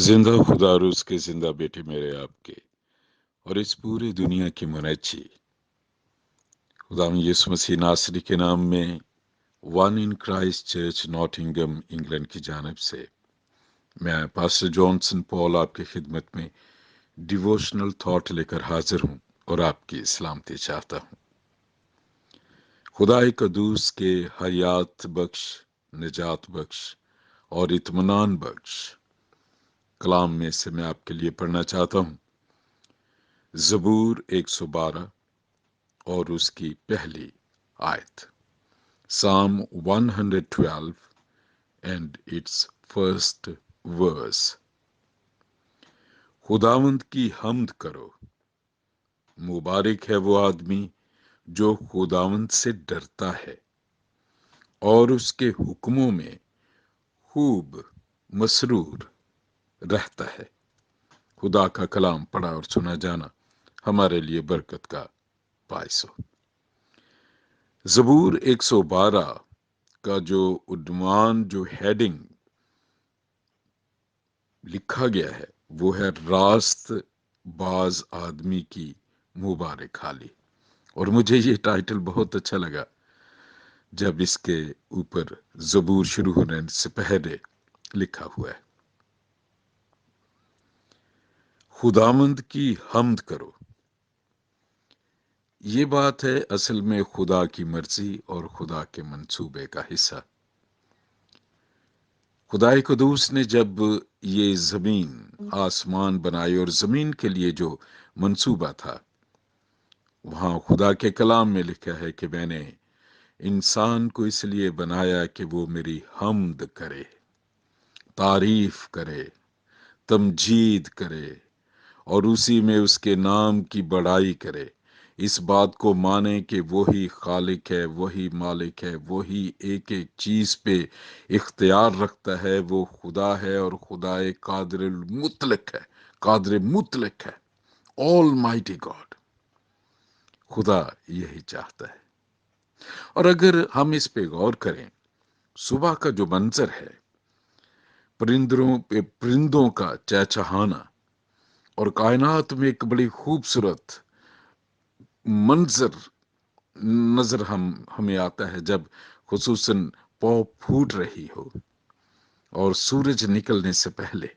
जिंदा खुदा और उसके जिंदा बेटे मेरे आपके और इस पूरी दुनिया की मुनज्जी खुदा यीशु मसीह नासरी के नाम में one in Christ church Nottingham England की जानिब से मैं पास्टर जॉनसन पॉल आपकी खिदमत में डिवोशनल थॉट लेकर हाजिर हूं और आपकी सलामती चाहता हूं। खुदा कदूस के हयात बख्श, निजात बख्श और इत्मीनान बख्श कलाम में से मैं आपके लिए पढ़ना चाहता हूं। ज़बूर 112 और उसकी पहली आयत, Psalm 112 and its first verse। खुदावंद की हम्द करो, मुबारक है वो आदमी जो खुदावंद से डरता है और उसके हुक्मों में खूब मसरूर रहता है। खुदा का कलाम पढ़ा और सुना जाना हमारे लिए बरकत का बायस हो। ज़बूर 112 का जो उन्वान, जो हेडिंग लिखा गया है वो है रास्त बाज आदमी की मुबारक हाली। और मुझे ये टाइटल बहुत अच्छा लगा जब इसके ऊपर ज़बूर शुरू होने से पहले लिखा हुआ है, खुदामंद की हम्द करो। ये बात है असल में खुदा की मर्जी और खुदा के मंसूबे का हिस्सा। खुदाए कुदूस ने जब ये जमीन आसमान बनाए और जमीन के लिए जो मंसूबा था, वहां खुदा के कलाम में लिखा है कि मैंने इंसान को इसलिए बनाया कि वो मेरी हम्द करे, तारीफ करे, तमजीद करे और उसी में उसके नाम की बड़ाई करे। इस बात को माने कि वही खालिक है, वही मालिक है, वही एक एक चीज पे इख्तियार रखता है, वो खुदा है और खुदा एक कादिर मुतलक है, कादिर मुतलक है, ऑल माइटी गॉड। खुदा यही चाहता है। और अगर हम इस पे गौर करें, सुबह का जो मंजर है, परिंदों का चहचहाना और कायनात में एक बड़ी खूबसूरत मंजर नजर हमें आता है जब खुसूसन पौ फूट रही हो और सूरज निकलने से पहले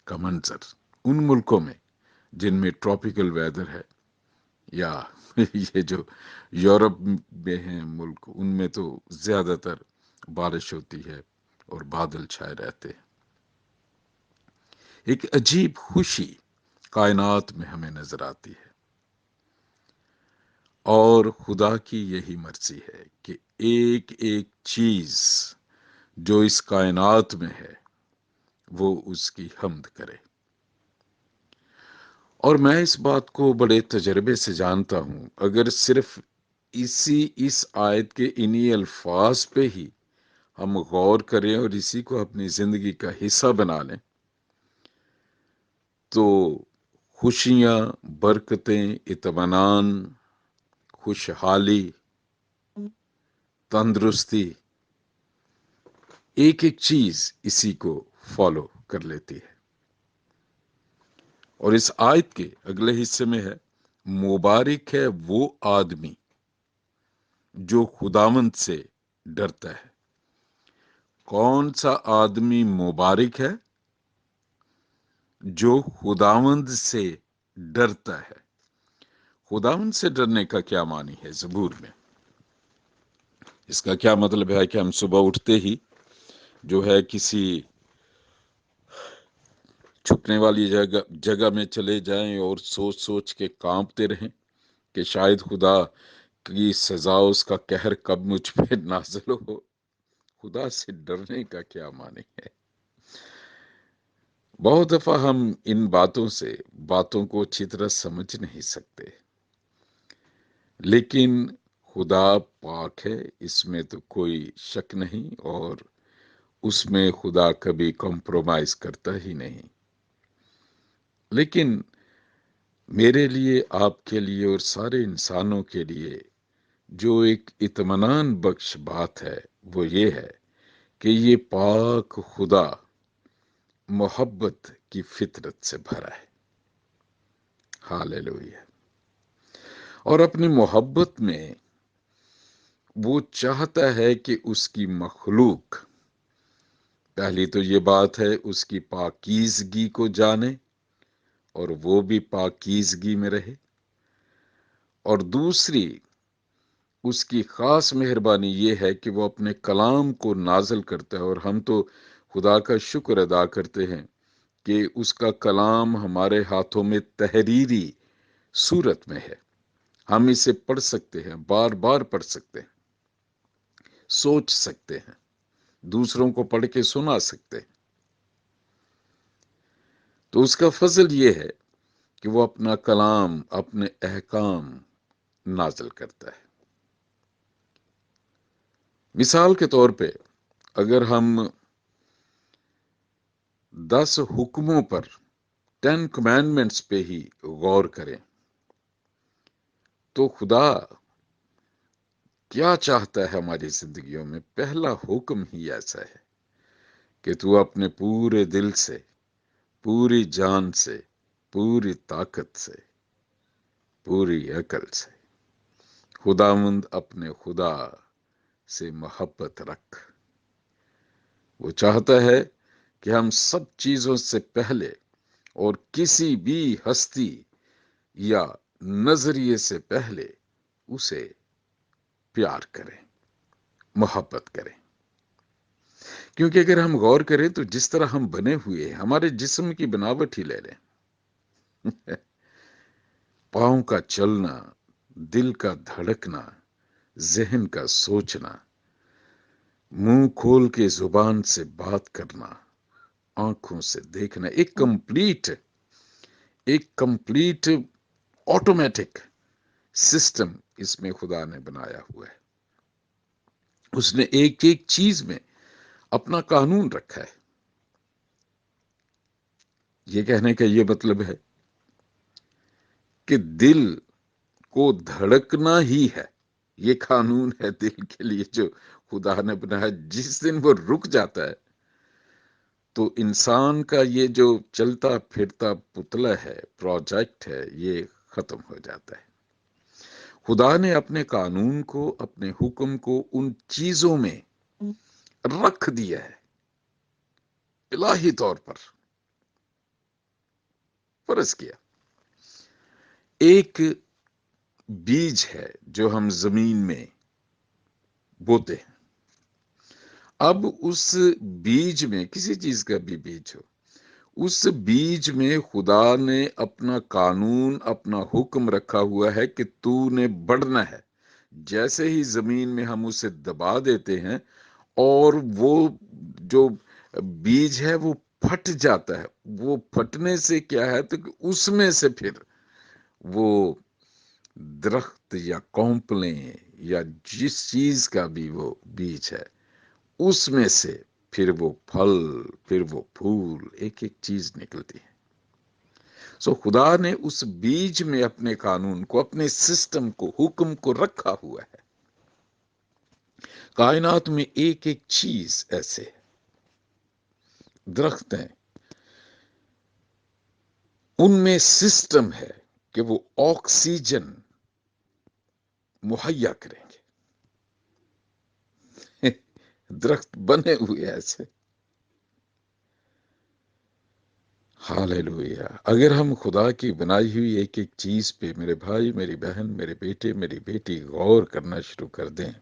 का मंजर उन मुल्कों में जिनमें ट्रॉपिकल वेदर है, या ये जो यूरोप में हैं मुल्क, उनमें तो ज्यादातर बारिश होती है और बादल छाए रहते हैं। एक अजीब खुशी कायनात में हमें नजर आती है और खुदा की यही मर्जी है कि एक एक चीज जो इस कायनात में है वो उसकी हम्द करे। और मैं इस बात को बड़े तजर्बे से जानता हूं। अगर सिर्फ इस आयत के इन्हीं अल्फाज पे ही हम गौर करें और इसी को अपनी जिंदगी का हिस्सा बना लें तो खुशियां, बरकतें, इत्मीनान, खुशहाली, तंदुरुस्ती, एक एक चीज इसी को फॉलो कर लेती है। और इस आयत के अगले हिस्से में है, मुबारक है वो आदमी जो खुदावंद से डरता है। कौन सा आदमी मुबारक है? जो खुदावंद से डरता है। खुदावंद से डरने का क्या मानी है ज़बूर में? इसका क्या मतलब है कि हम सुबह उठते ही जो है किसी छुपने वाली जगह में चले जाएं और सोच सोच के कांपते रहें कि शायद खुदा की सजा, उसका कहर कब मुझ पे नाजिल हो। खुदा से डरने का क्या माने है? बहुत दफा हम इन बातों को अच्छी तरह समझ नहीं सकते, लेकिन खुदा पाक है, इसमें तो कोई शक नहीं, और उसमें खुदा कभी कॉम्प्रोमाइज करता ही नहीं। लेकिन मेरे लिए, आपके लिए और सारे इंसानों के लिए जो एक इत्मीनान बख्श बात है वो ये है कि ये पाक खुदा मोहब्बत की फितरत से भरा है। हालेलुया। और अपनी मोहब्बत में वो चाहता है कि उसकी मखलूक, पहली तो ये बात है, उसकी पाकीज़गी को जाने और वो भी पाकीज़गी में रहे, और दूसरी उसकी खास मेहरबानी ये है कि वो अपने कलाम को नाज़िल करता है। और हम तो खुदा का शुक्र अदा करते हैं कि उसका कलाम हमारे हाथों में तहरीरी सूरत में है। हम इसे पढ़ सकते हैं, बार बार पढ़ सकते हैं, सोच सकते हैं, दूसरों को पढ़ के सुना सकते हैं। तो उसका फजल ये है कि वो अपना कलाम, अपने अहकाम नाज़िल करता है। मिसाल के तौर पे अगर हम 10 हुक्मों पर, 10 कमांडमेंट्स पे ही गौर करें तो खुदा क्या चाहता है हमारी जिंदगियों में। पहला हुक्म ही ऐसा है कि तू अपने पूरे दिल से, पूरी जान से, पूरी ताकत से, पूरी अकल से खुदावंद अपने खुदा से मोहब्बत रख। वो चाहता है कि हम सब चीजों से पहले और किसी भी हस्ती या नजरिए से पहले उसे प्यार करें, मोहब्बत करें। क्योंकि अगर हम गौर करें तो जिस तरह हम बने हुए हैं, हमारे जिस्म की बनावट ही ले लें, पांव का चलना, दिल का धड़कना, जहन का सोचना, मुंह खोल के जुबान से बात करना, आंखों से देखना, एक कंप्लीट ऑटोमेटिक सिस्टम इसमें खुदा ने बनाया हुआ है। उसने एक एक चीज में अपना कानून रखा है। ये कहने का ये मतलब है कि दिल को धड़कना ही है, ये कानून है दिल के लिए जो खुदा ने बनाया। जिस दिन वो रुक जाता है तो इंसान का ये जो चलता फिरता पुतला है, प्रोजेक्ट है, ये खत्म हो जाता है। खुदा ने अपने कानून को, अपने हुक्म को उन चीजों में रख दिया है, इलाही तौर पर फर्ज किया। एक बीज है जो हम जमीन में बोते हैं। अब उस बीज में, किसी चीज का भी बीज हो, उस बीज में खुदा ने अपना कानून, अपना हुक्म रखा हुआ है कि तूने बढ़ना है। जैसे ही जमीन में हम उसे दबा देते हैं और वो जो बीज है वो फट जाता है। वो फटने से क्या है तो कि उसमें से फिर वो दरख्त या कौंपलें या जिस चीज का भी वो बीज है, उसमें से फिर वो फल, फिर वो फूल, एक एक चीज निकलती है। सो खुदा ने उस बीज में अपने कानून को, अपने सिस्टम को, हुक्म को रखा हुआ है। कायनात में एक एक चीज ऐसे है। दरख्त हैं, उनमें सिस्टम है कि वो ऑक्सीजन मुहैया करेंगे। दरख्त बने हुए ऐसे। हालेलुया। अगर हम खुदा की बनाई हुई एक एक चीज पे, मेरे भाई, मेरी बहन, मेरे बेटे, मेरी बेटी, गौर करना शुरू कर दें,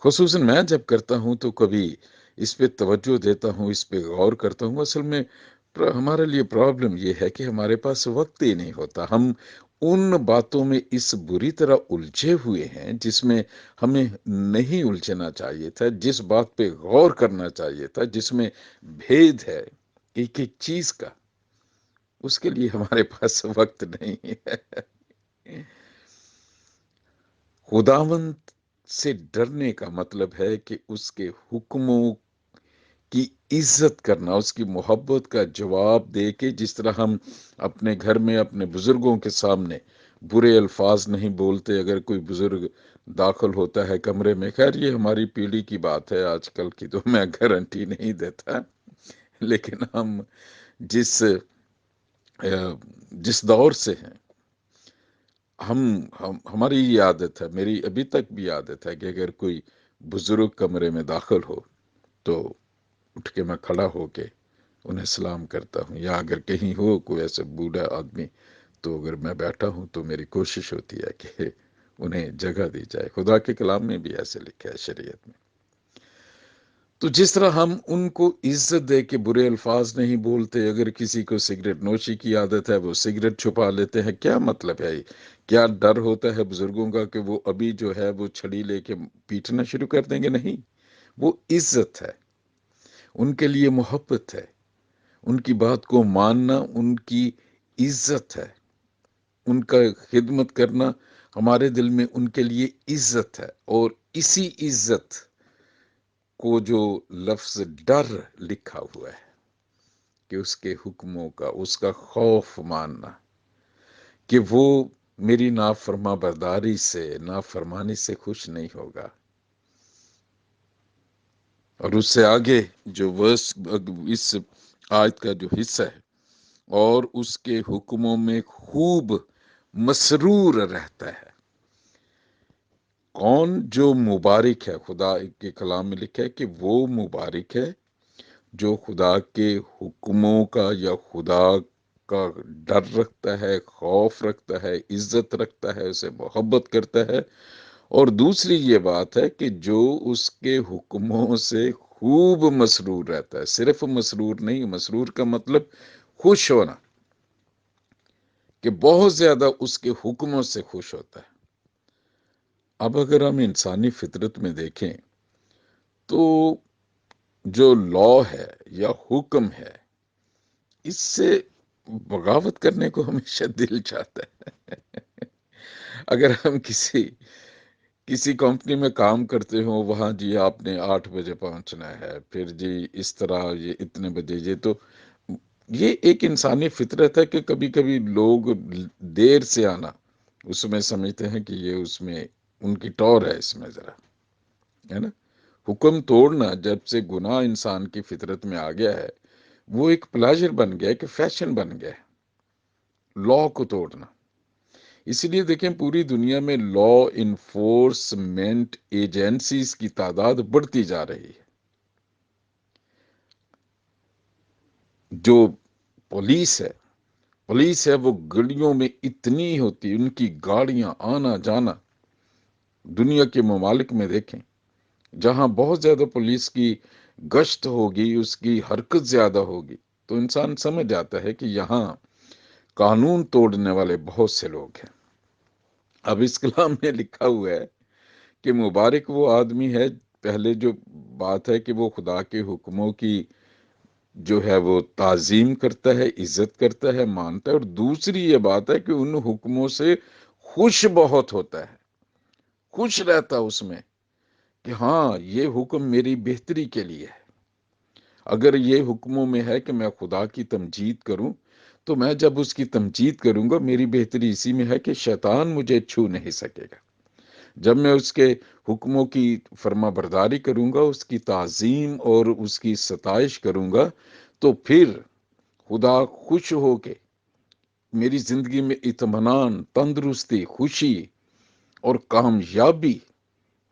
खुसूसन मैं जब करता हूं तो कभी इस पे तवज्जो देता हूं, इस पे गौर करता हूं। असल में हमारे लिए प्रॉब्लम ये है कि हमारे पास वक्त ही नहीं होता। हम उन बातों में इस बुरी तरह उलझे हुए हैं जिसमें हमें नहीं उलझना चाहिए था, जिस बात पे गौर करना चाहिए था, जिसमें भेद है एक एक चीज का, उसके लिए हमारे पास वक्त नहीं है। खुदावंद से डरने का मतलब है कि उसके हुक्मों की इज्जत करना, उसकी मोहब्बत का जवाब दे के, जिस तरह हम अपने घर में अपने बुजुर्गों के सामने बुरे अल्फाज नहीं बोलते अगर कोई बुजुर्ग दाखिल होता है कमरे में। खैर ये हमारी पीढ़ी की बात है, आजकल की तो मैं गारंटी नहीं देता, لیکن ہم جس جس دور سے ہیں، ہماری یہ عادت ہے، میری ابھی تک بھی عادت ہے کہ اگر کوئی بزرگ کمرے میں داخل ہو تو اٹھ کے میں کھڑا ہو کے انہیں سلام کرتا ہوں، یا اگر کہیں ہو کوئی ایسا بوڑھا آدمی تو اگر میں بیٹھا ہوں تو میری کوشش ہوتی ہے کہ انہیں جگہ دی جائے۔ خدا کے کلام میں بھی ایسے لکھا ہے، شریعت میں۔ تو جس طرح ہم ان کو عزت دے کے برے الفاظ نہیں بولتے، اگر کسی کو سگریٹ نوشی کی عادت ہے وہ سگریٹ چھپا لیتے ہیں، کیا مطلب ہے؟ کیا ڈر ہوتا ہے بزرگوں کا کہ وہ ابھی جو ہے وہ چھڑی لے کے پیٹنا شروع کر دیں گے؟ نہیں، وہ عزت ہے، ان کے لیے محبت ہے، ان کی بات کو ماننا ان کی عزت ہے، ان کا خدمت کرنا ہمارے دل میں ان کے لیے عزت ہے۔ اور اسی عزت کو جو لفظ ڈر لکھا ہوا ہے کہ اس کے حکموں کا، اس کا خوف ماننا کہ وہ میری نافرما برداری سے، نافرمانی سے خوش نہیں ہوگا۔ اور اس سے آگے جو ورس، اس آیت کا جو حصہ ہے، اور اس کے حکموں میں خوب مسرور رہتا ہے۔ کون؟ جو مبارک ہے۔ خدا کے کلام میں لکھا ہے کہ وہ مبارک ہے جو خدا کے حکموں کا یا خدا کا ڈر رکھتا ہے، خوف رکھتا ہے، عزت رکھتا ہے، اسے محبت کرتا ہے۔ اور دوسری یہ بات ہے کہ جو اس کے حکموں سے خوب مسرور رہتا ہے۔ صرف مسرور نہیں، مسرور کا مطلب خوش ہونا، کہ بہت زیادہ اس کے حکموں سے خوش ہوتا ہے۔ اب اگر ہم انسانی فطرت میں دیکھیں تو جو لا ہے یا حکم ہے، اس سے بغاوت کرنے کو ہمیشہ دل چاہتا ہے۔ اگر ہم کسی کمپنی میں کام کرتے ہوں، وہاں جی آپ نے 8 بجے پہنچنا ہے، پھر جی اس طرح یہ اتنے بجے، یہ تو یہ ایک انسانی فطرت ہے کہ کبھی کبھی لوگ دیر سے آنا اس میں سمجھتے ہیں کہ یہ اس میں ان کی ٹور ہے، اس میں ذرا ہے نا۔ حکم توڑنا جب سے گناہ انسان کی فطرت میں آ گیا ہے، وہ ایک پلیجر بن گیا ہے، کہ فیشن بن گیا ہے لا کو توڑنا۔ اسی لیے دیکھیں پوری دنیا میں لا انفورسمنٹ ایجنسیز کی تعداد بڑھتی جا رہی ہے۔ جو پولیس ہے وہ گلیوں میں اتنی ہوتی، ان کی گاڑیاں آنا جانا، دنیا کے ممالک میں دیکھیں جہاں بہت زیادہ پولیس کی گشت ہوگی، اس کی حرکت زیادہ ہوگی، تو انسان سمجھ جاتا ہے کہ یہاں قانون توڑنے والے بہت سے لوگ ہیں۔ اب اس کلام میں لکھا ہوا ہے کہ مبارک وہ آدمی ہے، پہلے جو بات ہے کہ وہ خدا کے حکموں کی جو ہے وہ تعظیم کرتا ہے، عزت کرتا ہے، مانتا ہے، اور دوسری یہ بات ہے کہ ان حکموں سے خوش بہت ہوتا ہے، خوش رہتا اس میں، کہ ہاں یہ حکم میری بہتری کے لیے ہے۔ اگر یہ حکموں میں ہے کہ میں خدا کی تمجید کروں، تو میں جب اس کی تمجید کروں گا، میری بہتری اسی میں ہے کہ شیطان مجھے چھو نہیں سکے گا۔ جب میں اس کے حکموں کی فرما برداری کروں گا، اس کی تعظیم اور اس کی ستائش کروں گا، تو پھر خدا خوش ہو کے میری زندگی میں اطمینان، تندرستی، خوشی اور کامیابی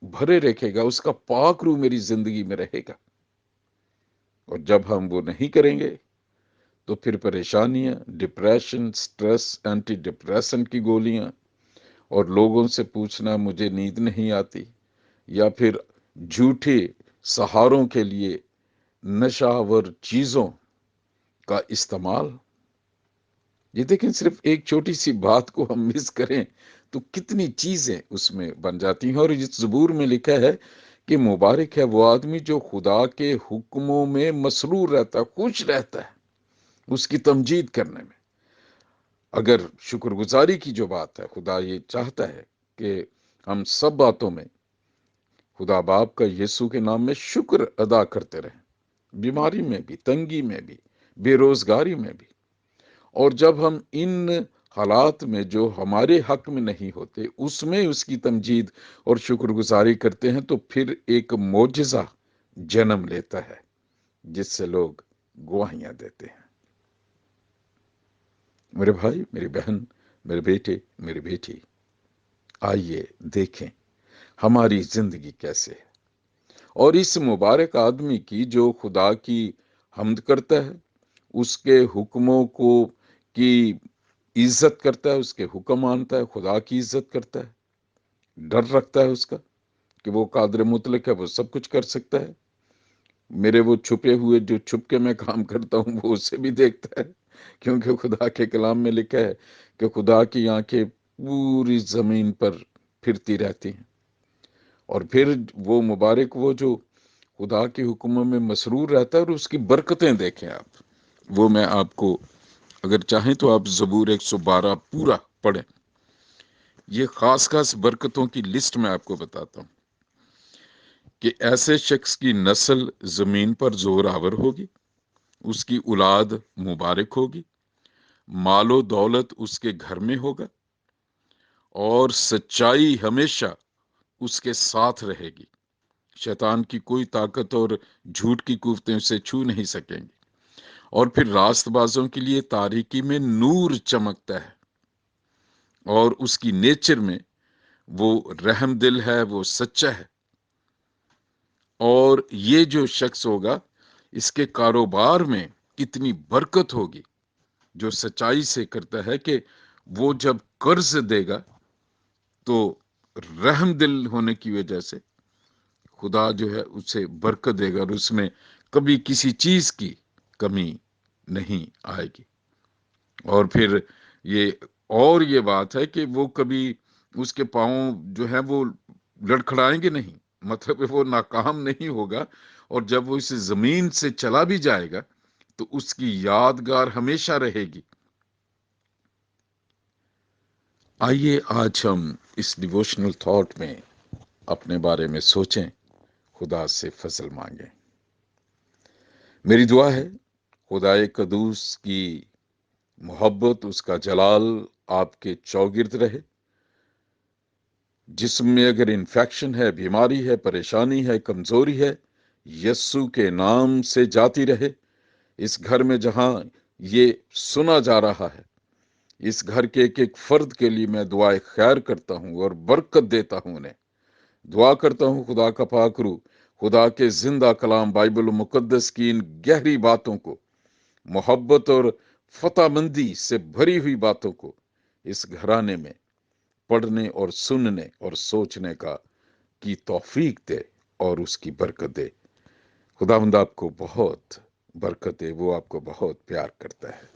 بھرے رکھے گا، اس کا پاک روح میری زندگی میں رہے گا۔ اور جب ہم وہ نہیں کریں گے تو پھر پریشانیاں، ڈپریشن، سٹریس، اینٹی ڈپریسنٹ کی گولیاں، اور لوگوں سے پوچھنا مجھے نیند نہیں آتی، یا پھر جھوٹے سہاروں کے لیے نشاور چیزوں کا استعمال۔ یہ دیکھیں صرف ایک چھوٹی سی بات کو ہم مس کریں تو کتنی چیزیں اس میں بن جاتی ہیں۔ اور اس زبور میں لکھا ہے کہ مبارک ہے وہ آدمی جو خدا کے حکموں میں مسرور رہتا ہے، خوش رہتا ہے اس کی تمجید کرنے میں۔ اگر شکر گزاری کی جو بات ہے، خدا یہ چاہتا ہے کہ ہم سب باتوں میں خدا باپ کا یسوع کے نام میں شکر ادا کرتے رہیں، بیماری میں بھی، تنگی میں بھی، بے روزگاری میں بھی۔ اور جب ہم ان حالات میں جو ہمارے حق میں نہیں ہوتے، اس میں اس کی تمجید اور شکر گزاری کرتے ہیں، تو پھر ایک معجزہ جنم لیتا ہے جس سے لوگ गवाहियां देते हैं। मेरे भाई, मेरी बहन, मेरे बेटे, मेरी बेटी, आइए देखें हमारी जिंदगी कैसे है, और इस मुबारक आदमी की जो खुदा की हम्द करता है, उसके हुक्मों को की इज्जत करता है, उसके हुक्म मानता है, खुदा की इज्जत करता है, डर रखता है उसका कि वो कादिर मुतलक है, वो सब कुछ कर सकता है। मेरे वो छुपे हुए जो छुप के मैं काम करता हूँ वो उससे भी देखता है, क्योंकि खुदा के कलाम में लिखा है कि खुदा की आंखें पूरी जमीन पर फिरती रहती हैं। और फिर वो मुबारक वो जो खुदा के हुक्मों में मसरूर रहता है और उसकी बरकतें देखें आप। वो मैं आपको, अगर चाहें तो आप ज़बूर 112 पूरा पढ़ें। ये खास खास बरकतों की लिस्ट मैं आपको बताता हूँ कि ऐसे शख्स की नस्ल जमीन पर जोर आवर होगी, उसकी औलाद मुबारक होगी, मालो दौलत उसके घर में होगा, और सच्चाई हमेशा उसके साथ रहेगी। शैतान की कोई ताकत और झूठ की कुव्वतें उसे छू नहीं सकेंगी। और फिर रास्तबाजों के लिए तारीकी में नूर चमकता है, और उसकी नेचर में वो रहम दिल है, वो सच्चा है। और ये जो शख्स होगा, इसके कारोबार में इतनी बरकत होगी जो सच्चाई से करता है कि वो जब कर्ज देगा तो रहम दिल होने की वजह से खुदा जो है उसे बरकत देगा, और उसमें कभी किसी चीज की कमी नहीं आएगी। और फिर ये और ये बात है कि वो कभी उसके पांव जो है वो लड़खड़ाएंगे नहीं, मतलब वो नाकाम नहीं होगा। और जब वो इस जमीन से चला भी जाएगा तो उसकी यादगार हमेशा रहेगी। आइए आज हम इस डिवोशनल थॉट में अपने बारे में सोचें, खुदा से फजल मांगें। मेरी दुआ है खुदाए कदूस की मोहब्बत, उसका जलाल आपके चौगिर्द रहे। जिस्म में अगर इन्फेक्शन है, बीमारी है, परेशानी है, कमजोरी है, यस्सु के नाम से जाती रहे। इस घर में जहां ये सुना जा रहा है, इस घर के एक एक फर्द के लिए मैं दुआए खैर करता हूं और बरकत देता हूं। उन्हें दुआ करता हूं खुदा का पाकरू खुदा के जिंदा कलाम बाइबल मुकद्दस की इन गहरी बातों को, मोहब्बत और फतामंदी से भरी हुई बातों को इस घराने में पढ़ने और सुनने और सोचने का की तौफीक दे और उसकी बरकत दे। खुदावंद आपको बहुत बरकत दे, वो आपको बहुत प्यार करता है।